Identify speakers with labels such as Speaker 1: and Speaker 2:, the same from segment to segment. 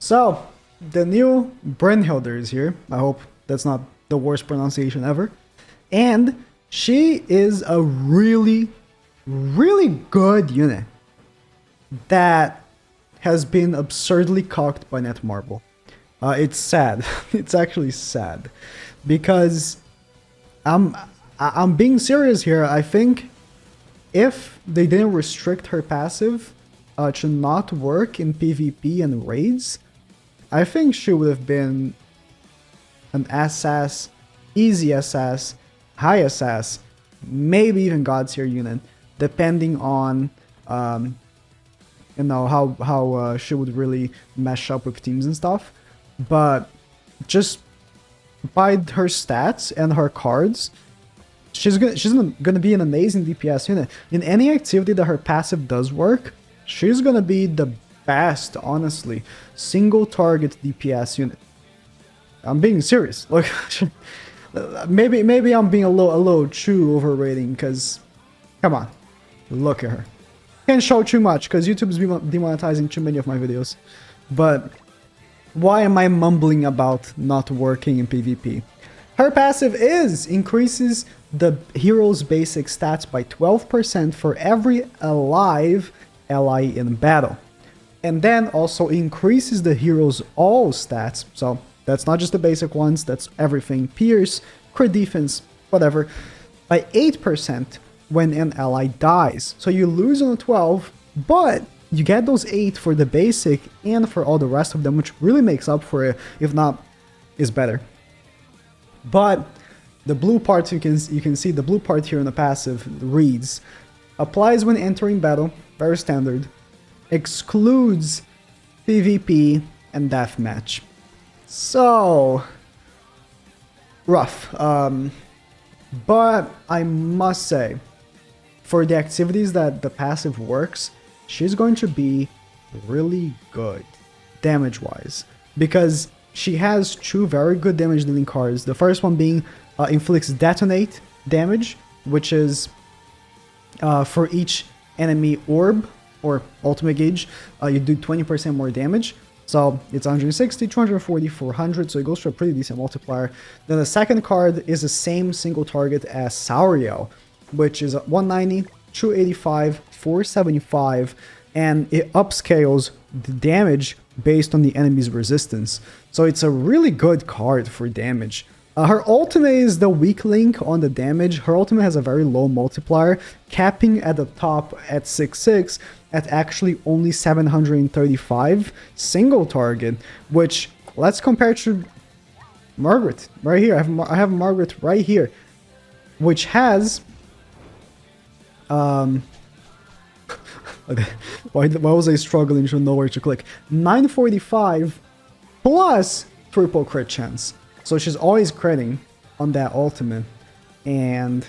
Speaker 1: So, the new BRUNHILD is here. I hope that's not the worst pronunciation ever. And she is a really good unit that has been absurdly cocked by NETMARBLE. It's sad. It's actually sad. Because I'm being serious here. I think if they didn't restrict her passive to not work in PvP and raids, I think she would have been an SS, easy SS, high SS, maybe even God's Tier unit, depending on you know how she would really mesh up with teams and stuff. But just by her stats and her cards, she's gonna be an amazing DPS unit. In any activity that her passive does work, she's gonna be the best, honestly, single target DPS unit. I'm being serious. Look, maybe I'm being a little too overrating, because come on, look at her. Can't show too much because YouTube is demonetizing too many of my videos. But why am I mumbling about not working in PvP? Her passive increases the hero's basic stats by 12% for every alive ally in battle. And then also increases the hero's all stats. So that's not just the basic ones, that's everything. Pierce, crit defense, whatever. By 8% when an ally dies. So you lose on a 12, but you get those 8 for the basic and for all the rest of them, which really makes up for it, if not is better. But the blue part, you can see the blue part here in the passive reads, applies when entering battle, very standard, excludes PvP and deathmatch. So rough. But I must say, for the activities that the passive works, she's going to be really good damage-wise, because she has two very good damage dealing cards. The first one being inflicts detonate damage, which is for each enemy orb or ultimate gauge, you do 20% more damage. So it's 160, 240, 400, so it goes for a pretty decent multiplier. Then the second card is the same single target as Sauriel, which is 190, 285, 475, and it upscales the damage based on the enemy's resistance. So it's a really good card for damage. Her ultimate is the weak link on the damage. Her ultimate has a very low multiplier, capping at the top at 6.6 at actually only 735 single target, which let's compare to Margaret right here. I have Margaret right here, which has okay, why was I struggling to know where to click? 945 plus triple crit chance. So she's always critting on that ultimate, and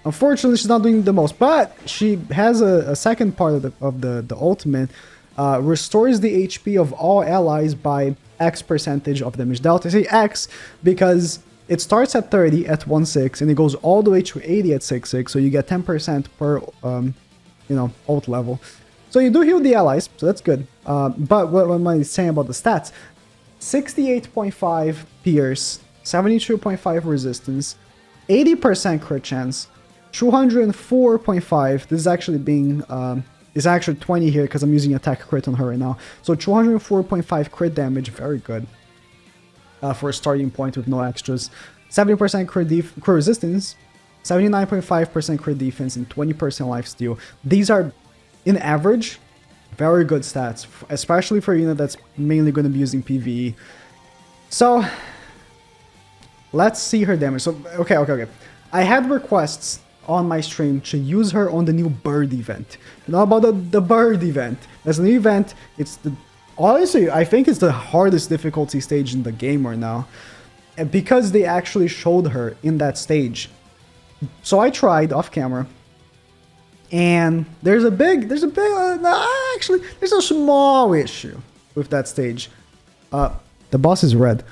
Speaker 1: unfortunately she's not doing the most, but she has a second part of the ultimate, restores the HP of all allies by X percentage of damage delta. I say X because it starts at 30 at 1.6 and it goes all the way to 80 at 6.6, so you get 10% per you know, ult level. So you do heal the allies, so that's good. But what am I saying about the stats? 68.5 pierce, 72.5 resistance, 80% crit chance, 204.5. This is actually being is actually 20 here because I'm using attack crit on her right now. So 204.5 crit damage, very good for a starting point with no extras. 70% crit resistance, 79.5% crit defense, and 20% lifesteal. These are, in average, very good stats, especially for a unit that's mainly going to be using PvE. So, let's see her damage. So, okay. I had requests on my stream to use her on the new bird event. You know about the bird event? As a new event, it's honestly, I think it's the hardest difficulty stage in the game right now, because they actually showed her in that stage. So I tried off camera, and there's a small issue with that stage. The boss is red,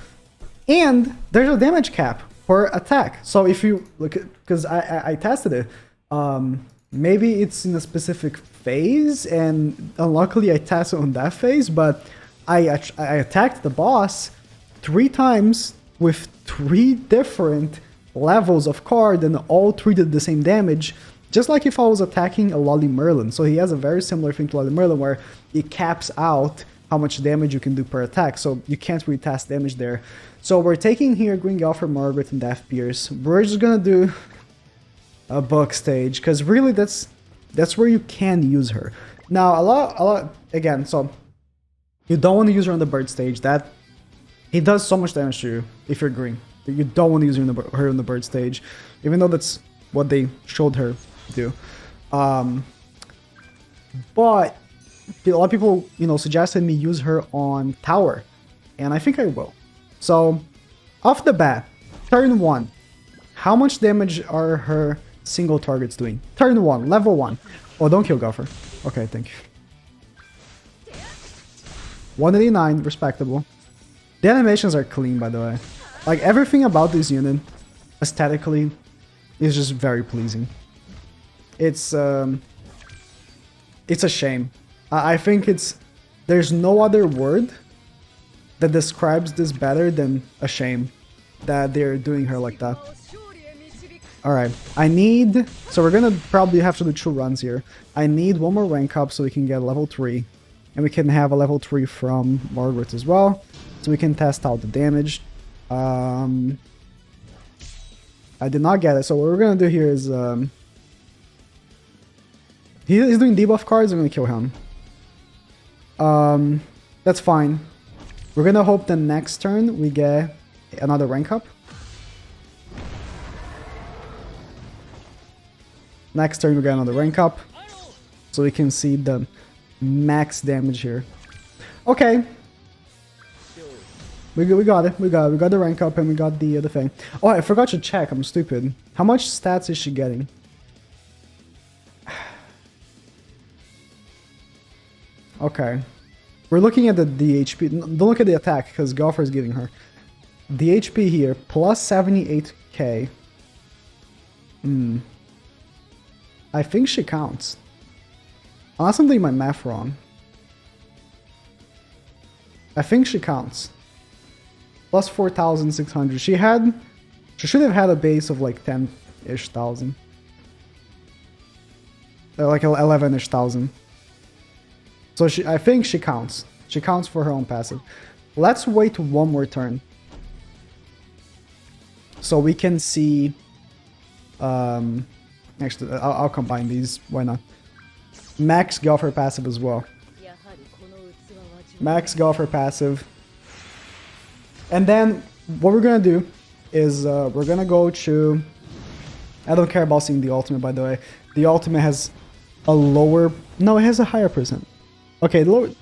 Speaker 1: and there's a damage cap per attack. So if you look, because I tested it, maybe it's in a specific phase, and unluckily I tested on that phase, but I attacked the boss 3 times with 3 different levels of card, and all 3 did the same damage, just like if I was attacking a Lolly Merlin. So he has a very similar thing to Lolly Merlin, where it caps out how much damage you can do per attack, so you can't really test damage there. So we're taking here Green Galfer, Margaret, and Death Pierce. We're just gonna do a book stage, because really that's where you can use her. Now a lot again, so you don't want to use her on the bird stage. That he does so much damage to you if you're green. You don't want to use her on the bird stage, even though that's what they showed her do. But a lot of people, you know, suggested me use her on tower, and I think I will. So off the bat, turn 1, how much damage are her single targets doing? Turn 1, level 1. Oh, don't kill Gopher. Okay, thank you. 189, respectable. The animations are clean, by the way. Like, everything about this unit, aesthetically, is just very pleasing. It's a shame. I think there's no other word that describes this better than a shame that they're doing her like that. Alright, so we're gonna probably have to do 2 runs here. I need 1 more rank up so we can get level 3. And we can have a level 3 from Margaret as well, so we can test out the damage. I did not get it, so what we're gonna do here is... he's doing debuff cards, I'm gonna kill him. That's fine. We're gonna hope the next turn we get another rank up. Next turn we get another rank up, so we can see the max damage here. Okay, we got it. We got the rank up, and we got the thing. Oh, I forgot to check. I'm stupid. How much stats is she getting? Okay, we're looking at the HP. Don't look at the attack, because Gopher is giving her the HP here, plus 78k. I think she counts. Unless I'm doing my math wrong. I think she counts. Plus 4,600. She should have had a base of like 10-ish thousand. Like 11-ish thousand. So I think she counts. She counts for her own passive. Let's wait 1 more turn, so we can see... Actually, I'll combine these. Why not? Max Gopher passive as well. Max Gopher passive. And then what we're gonna do is we're gonna go to... I don't care about seeing the ultimate, by the way. The ultimate has a lower... No, it has a higher percent. Okay, it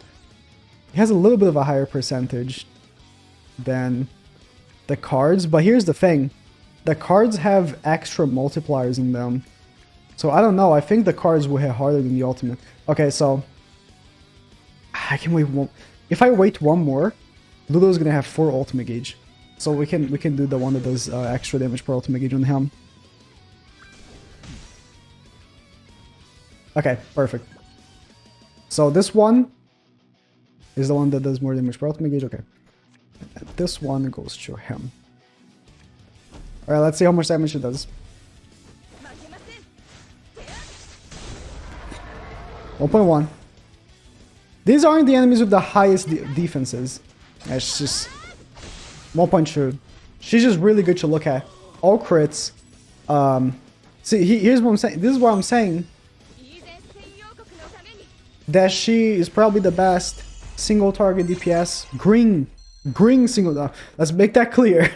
Speaker 1: has a little bit of a higher percentage than the cards, but here's the thing. The cards have extra multipliers in them. So I don't know, I think the cards will hit harder than the ultimate. Okay, so I can wait one. If I wait 1 more, Ludo's gonna have 4 ultimate gauge. So we can do the one that does extra damage per ultimate gauge on him. Okay, perfect. So this one is the one that does more damage per ultimate gauge. Okay. And this one goes to him. Alright, let's see how much damage it does. 1.1. These aren't the enemies with the highest defenses. It's just 1.2. She's just really good to look at. All crits. See, here's what I'm saying. This is what I'm saying. That she is probably the best single target DPS. Green single. Let's make that clear.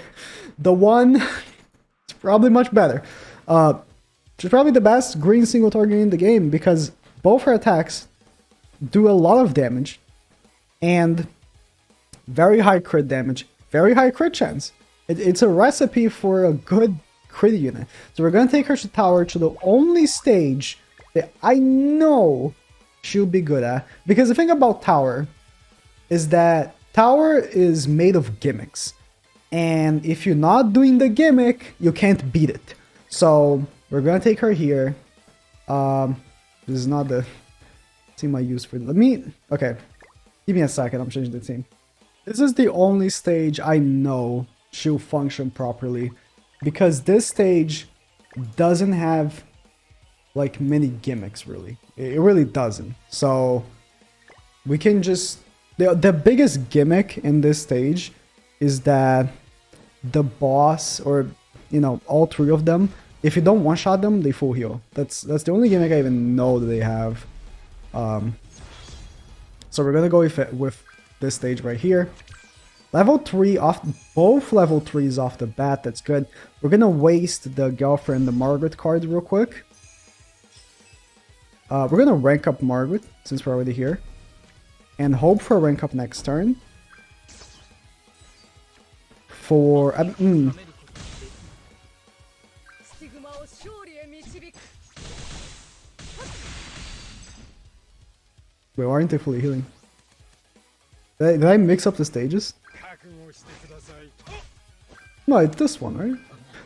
Speaker 1: The one is probably much better. She's probably the best green single target in the game, because both her attacks do a lot of damage and very high crit damage, very high crit chance. It's a recipe for a good crit unit. So we're gonna take her to tower, to the only stage that I know she'll be good at. Because the thing about tower is that tower is made of gimmicks. And if you're not doing the gimmick, you can't beat it. So we're gonna take her here. This is not the... see my use for... let me... okay. Give me a second, I'm changing the team. This is the only stage I know she'll function properly. Because this stage doesn't have like many gimmicks really. It really doesn't. So we can just... The biggest gimmick in this stage is that the boss, or you know, all three of them, if you don't one-shot them, they full heal. That's the only gimmick I even know that they have. So we're gonna go with this stage right here. Level 3 off, both level 3s off the bat, that's good. We're gonna waste the girlfriend, the Margaret card real quick. We're gonna rank up Margaret, since we're already here. And hope for a rank up next turn. For... Wait, why aren't they fully healing? Did I mix up the stages? No, it's this one, right?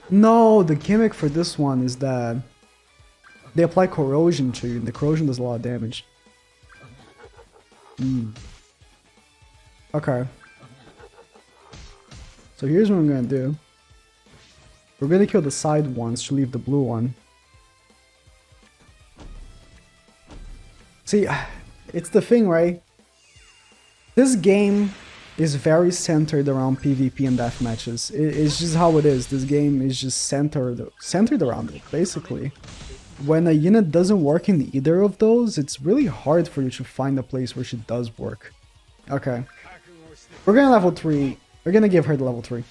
Speaker 1: No, the gimmick for this one is that they apply corrosion to you, and the corrosion does a lot of damage. Okay. So here's what I'm gonna do. We're gonna kill the side ones to leave the blue one. See, it's the thing, right? This game is very centered around PvP and death matches. It's just how it is. This game is just centered around it, basically. When a unit doesn't work in either of those, it's really hard for you to find a place where she does work. Okay. We're gonna level 3. We're gonna give her the level 3.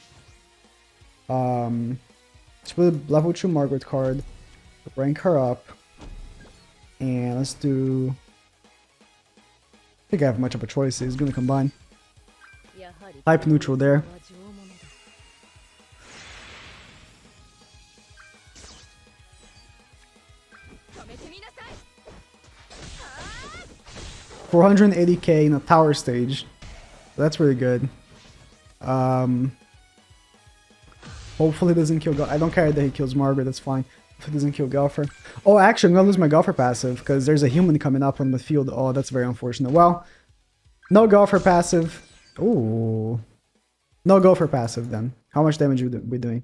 Speaker 1: Let's put a level 2 Margaret card. Rank her up. And let's do... I think I have much of a choice. He's gonna combine. Type neutral there. $480k in a tower stage. That's really good. Hopefully it doesn't kill... I don't care that he kills Margaret, that's fine. If it doesn't kill Golfer. Oh, actually, I'm gonna lose my Golfer passive because there's a human coming up on the field. Oh, that's very unfortunate. Well, no Golfer passive. Ooh. No Golfer passive then. How much damage are we doing?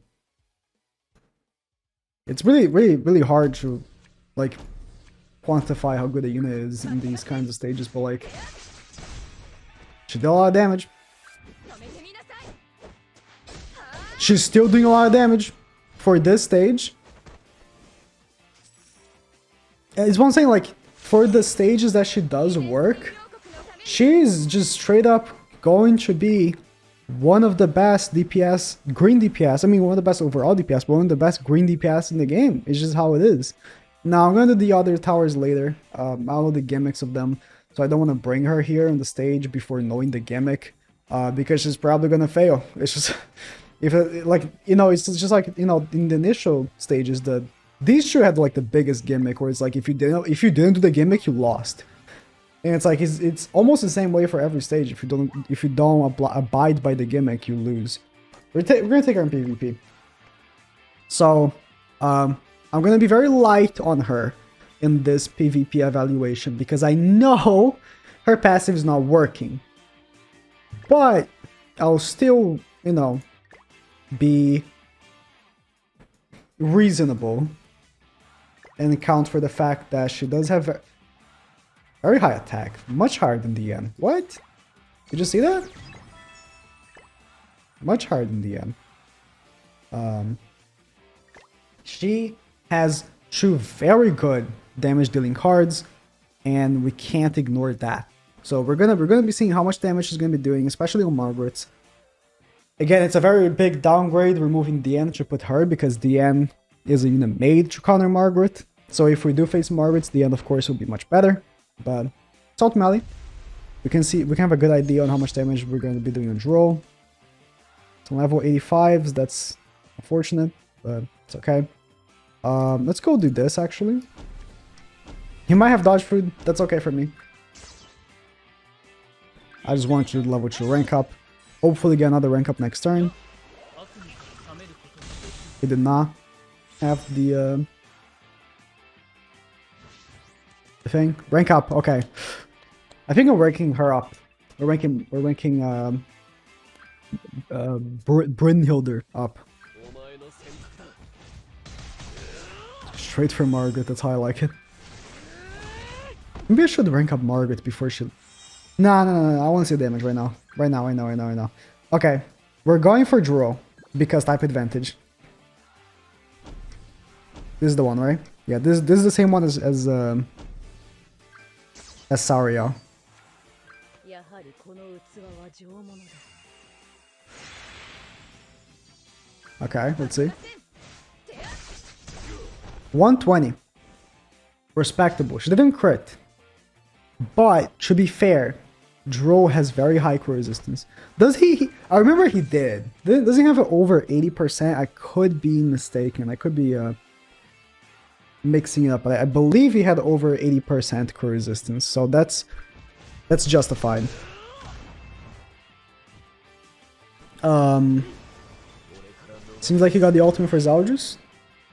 Speaker 1: It's really hard to, like, quantify how good a unit is in these kinds of stages, but, like, she did a lot of damage. She's still doing a lot of damage for this stage. It's one thing, like, for the stages that she does work, she's just straight up going to be one of the best DPS, green DPS. I mean, one of the best overall DPS, but one of the best green DPS in the game. It's just how it is. Now, I'm going to do the other towers later. I'll know the gimmicks of them, so I don't want to bring her here on the stage before knowing the gimmick, because she's probably going to fail. It's just, if it, like, you know, it's just like, you know, in the initial stages, these two had like the biggest gimmick, where it's like if you didn't do the gimmick, you lost. And it's like it's almost the same way for every stage. If you don't abide by the gimmick, you lose. We're gonna take her in PvP. So I'm gonna be very light on her in this PvP evaluation because I know her passive is not working. But I'll still, you know, be reasonable and account for the fact that she does have very high attack, much higher than DN. What? Did you see that? Much higher than DN. She has two very good damage dealing cards, and we can't ignore that. So we're gonna be seeing how much damage she's gonna be doing, especially on Margaret. Again, it's a very big downgrade removing DN to put her, because DN is a unit made to counter Margaret. So if we do face Margaret, DN of course will be much better. But it's ultimately, we can have a good idea on how much damage we're going to be doing on Droll. So level 85s, that's unfortunate, but it's okay. Let's go do this actually. He might have dodge food, that's okay for me. I just want you to level 2 rank up. Hopefully get another rank up next turn. He did not have the thing. Rank up, okay. I think I'm ranking her up We're ranking Brunhilder up. Straight for Margaret, that's how I like it. Maybe I should rank up Margaret before she... No, I want to see the damage right now. Right now. Okay, we're going for Draw, because type advantage. This is the one, right? Yeah, this is the same one as Sario. Okay, let's see. 120. Respectable. She didn't crit. But, to be fair, Drow has very high crit resistance. Does he... I remember he did. Does he have it over 80%? I could be mistaken. I could be mixing it up. But I believe he had over 80% crit resistance. So that's justified. Seems like he got the ultimate for Zaldrus.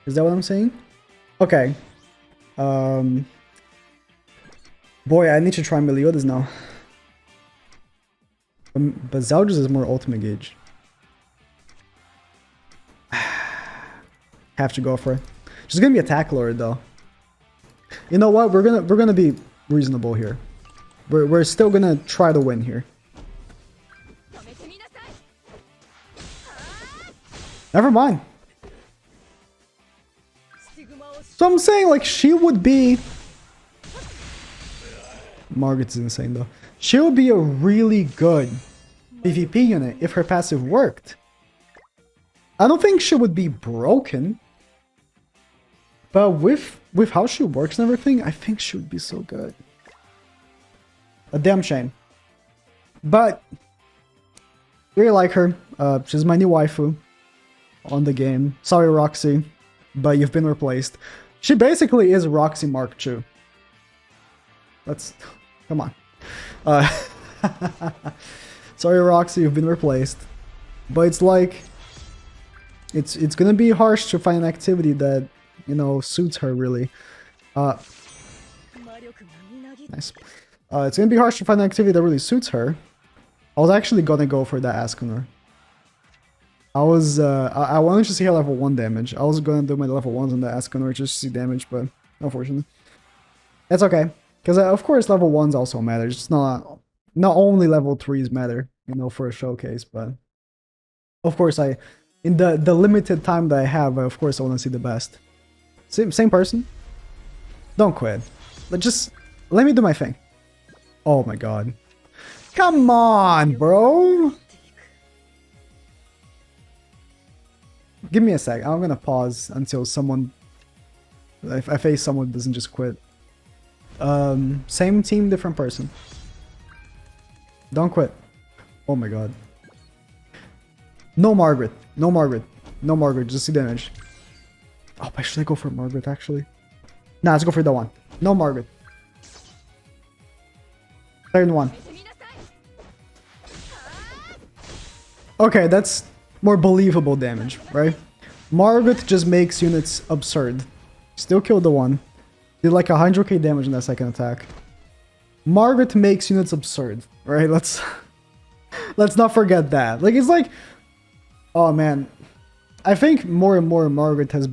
Speaker 1: Is that what I'm saying? Okay. Boy, I need to try Meliodas now. But Zaldrus is more ultimate gauge. Have to go for it. She's gonna be attack lord though. You know what? We're gonna be reasonable here. We're still gonna try to win here. Never mind. So I'm saying, like, she would be... Margaret's insane, though. She would be a really good PvP unit if her passive worked. I don't think she would be broken. But with how she works and everything, I think she would be so good. A damn shame. But, really like her. She's my new waifu on the game. Sorry, Roxy, but you've been replaced. She basically is Roxy Mark II. Let's... Come on. Sorry, Roxy, you've been replaced. But it's like... It's gonna be harsh to find an activity that, you know, suits her, really. Nice. It's gonna be harsh to find an activity that really suits her. I was actually gonna go for that Askunor. I wanted to see her level 1 damage. I was gonna do my level 1s on the Askunor just to see damage, but unfortunately. That's okay. Because of course level 1s also matter. It's not only level 3s matter, you know, for a showcase, but of course in the limited time that I have, of course I want to see the best. Same person. Don't quit. But just let me do my thing. Oh my god. Come on, bro. Give me a sec. I'm gonna pause until someone... If I face someone who doesn't just quit. Same team, different person. Don't quit. Oh my god. No Margaret. No Margaret. No Margaret. Just see damage. Oh, but should I go for Margaret, actually? Nah, let's go for that one. No Margaret. Third one. Okay, that's... more believable damage, right? Margaret just makes units absurd. Still killed the one. Did like 100k damage in that second attack. Margaret makes units absurd, right? Let's not forget that. Like, it's like... Oh man. I think more and more Margaret has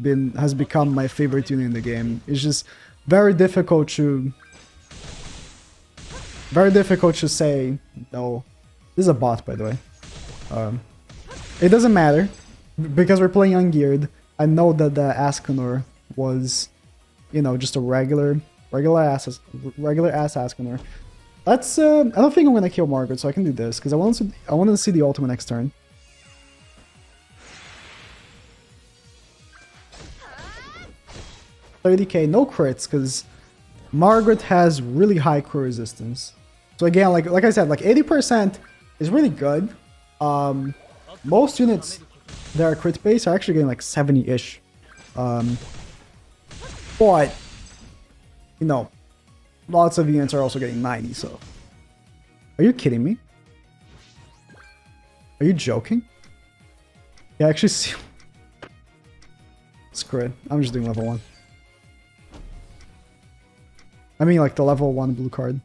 Speaker 1: become my favorite unit in the game. It's just very difficult to say no. This is a bot, by the way. It doesn't matter, because we're playing ungeared. I know that the Askunor was, you know, just a regular ass Askunor. Let's I don't think I'm gonna kill Margaret, so I can do this because I want to see the ultimate next turn. $30k, no crits, because Margaret has really high crit resistance. So again, like I said, like 80% is really good. Most units that are crit based are actually getting like 70-ish. But, you know, lots of units are also getting 90, so. Are you kidding me? Are you joking? Yeah, actually see. Screw it. I'm just doing level 1. I mean, like the level 1 blue card.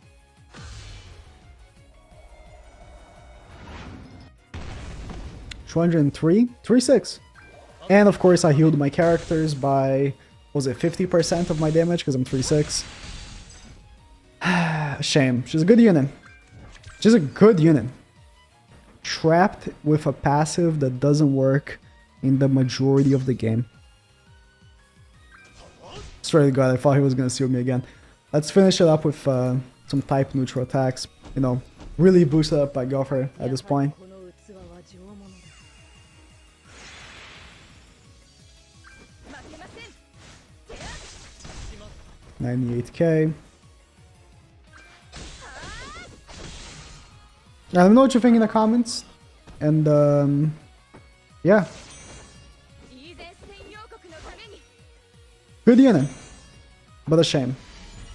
Speaker 1: 203, 36. And of course I healed my characters by, what was it, 50% of my damage because I'm 3-6. Shame. She's a good unit. She's a good unit. Trapped with a passive that doesn't work in the majority of the game. Swear to God, I thought he was gonna seal me again. Let's finish it up with some type neutral attacks. You know, really boosted up by Gopher at this point. 98k. Let me know what you think in the comments. And yeah. Good unit, but a shame.